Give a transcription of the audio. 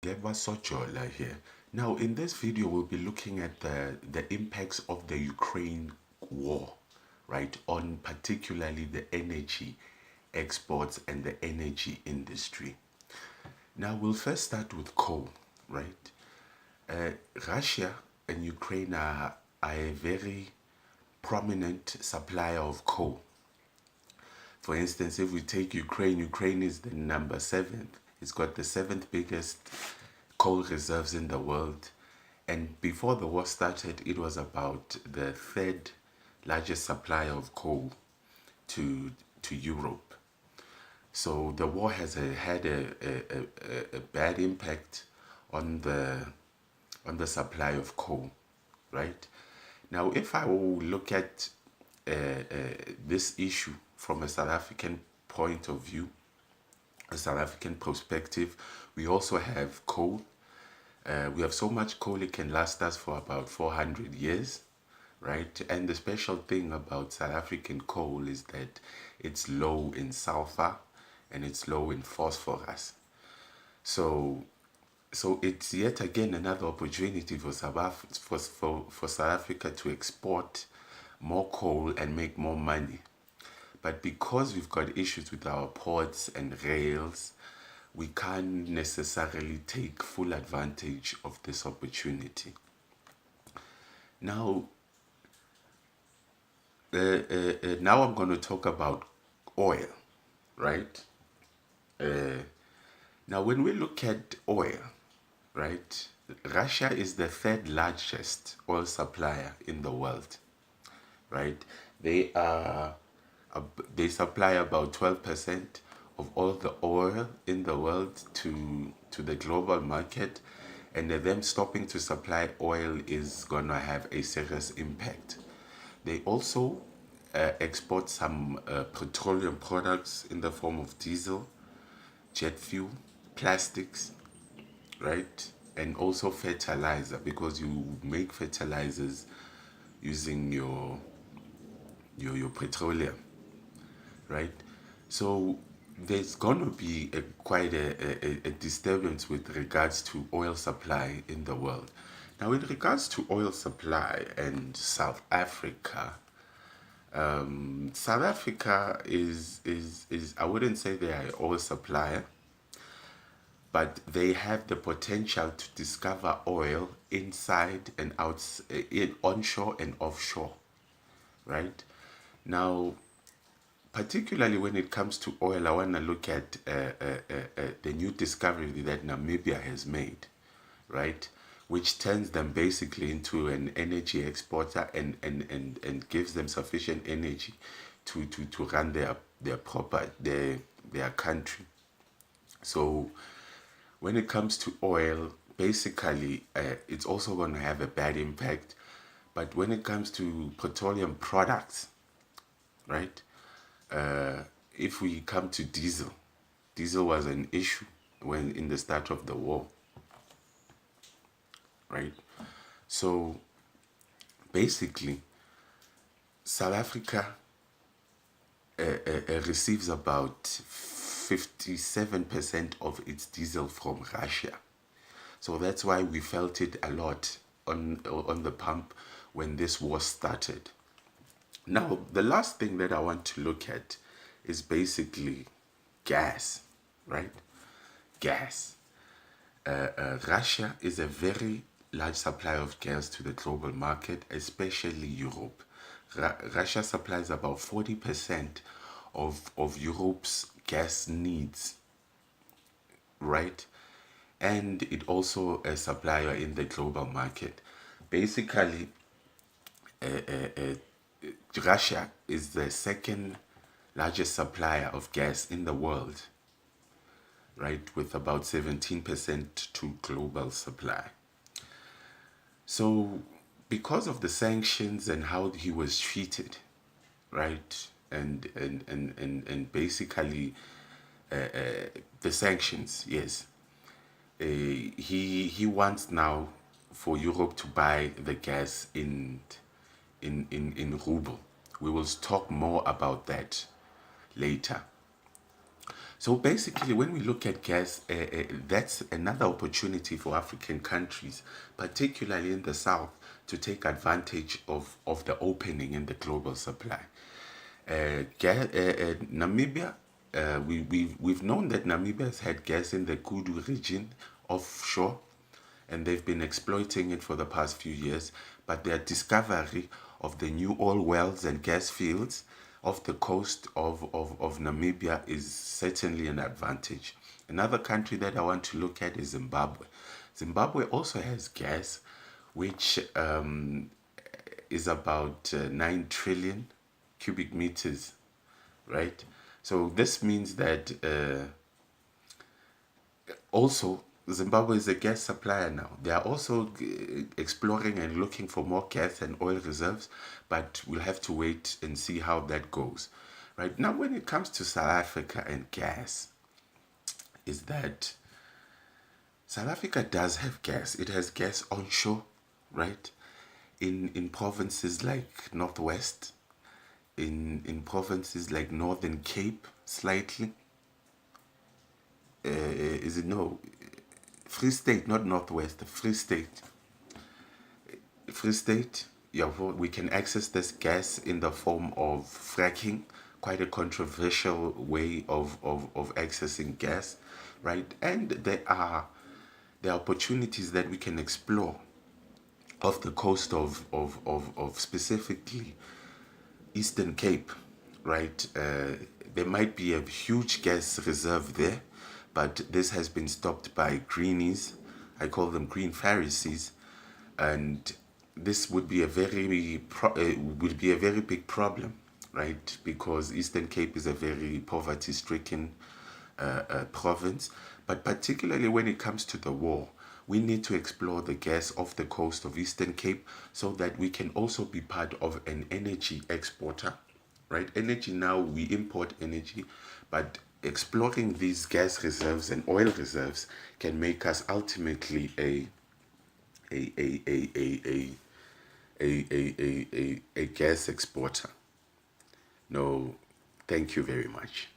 Geva Sochola here. Now, in this video, we'll be looking at the impacts of the Ukraine war, right, on particularly the energy exports and the energy industry. Now, we'll first start with coal, right? Russia and Ukraine are a very prominent supplier of coal. For instance, if we take Ukraine, Ukraine is the number seventh. It's got the seventh biggest coal reserves in the world. And before the war started, it was about the third largest supplier of coal to Europe. So the war has had a bad impact on the supply of coal, right? Now, if I will look at this issue from a South African point of view, a South African perspective, we also have coal. We have so much coal it can last us for about 400 years, right? And the special thing about South African coal is that it's low in sulfur and it's low in phosphorus. So it's yet again another opportunity for South Africa to export more coal and make more money. But because we've got issues with our ports and rails, we can't necessarily take full advantage of this opportunity. Now, now I'm going to talk about oil, right? Now, when we look at oil, right, Russia is the third largest oil supplier in the world, right? They supply about 12% of all the oil in the world to the global market, and them stopping to supply oil is going to have a serious impact. They also export some petroleum products in the form of diesel, jet fuel, plastics, right? And also fertilizer, because you make fertilizers using your petroleum, right? So there's going to be quite a disturbance with regards to oil supply in the world. Now, in regards to oil supply and South Africa, South Africa is I wouldn't say they are an oil supplier, but they have the potential to discover oil inside and outside, onshore and offshore, right? Now, particularly when it comes to oil, I want to look at the new discovery that Namibia has made, right? Which turns them basically into an energy exporter and gives them sufficient energy to run their country. So when it comes to oil, basically it's also going to have a bad impact. But when it comes to petroleum products, right? If we come to diesel, diesel was an issue when in the start of the war, right? So basically, South Africa receives about 57% of its diesel from Russia. So that's why we felt it a lot on the pump when this war started. Now, the last thing that I want to look at is basically gas, right? Gas. Russia is a very large supplier of gas to the global market, especially Europe. Russia supplies about 40% of Europe's gas needs, right? And it also a supplier in the global market. Basically, Russia is the second largest supplier of gas in the world, right, with about 17% to global supply. So because of the sanctions and how he was treated, right, and basically the sanctions, yes, he wants now for Europe to buy the gas in ruble. We will talk more about that later. So basically, when we look at gas, that's another opportunity for African countries, particularly in the south, to take advantage of the opening in the global supply. Namibia, we've known that Namibia has had gas in the Kudu region offshore, and they've been exploiting it for the past few years. But their discovery of the new oil wells and gas fields off the coast of Namibia is certainly an advantage. Another country that I want to look at is Zimbabwe. Zimbabwe also has gas, which is about 9 trillion cubic meters, right? So this means that also Zimbabwe is a gas supplier now. They are also exploring and looking for more gas and oil reserves, but we'll have to wait and see how that goes. Right now, when it comes to South Africa and gas, is that South Africa does have gas. It has gas onshore, right? In provinces like Northwest, in provinces like Northern Cape, slightly. Is it no? Free State, not Northwest, Free State. Free State, yeah, we can access this gas in the form of fracking, quite a controversial way of accessing gas, right? And there are opportunities that we can explore off the coast of specifically Eastern Cape, right? There might be a huge gas reserve there, but this has been stopped by greenies. I call them green Pharisees, and this would be a would be a very big problem, right? Because Eastern Cape is a very poverty-stricken province, but particularly when it comes to the war, we need to explore the gas off the coast of Eastern Cape so that we can also be part of an energy exporter, right? Energy now, we import energy, but exploring these gas reserves and oil reserves can make us ultimately a, a, a, a, a, a gas exporter. No, thank you very much.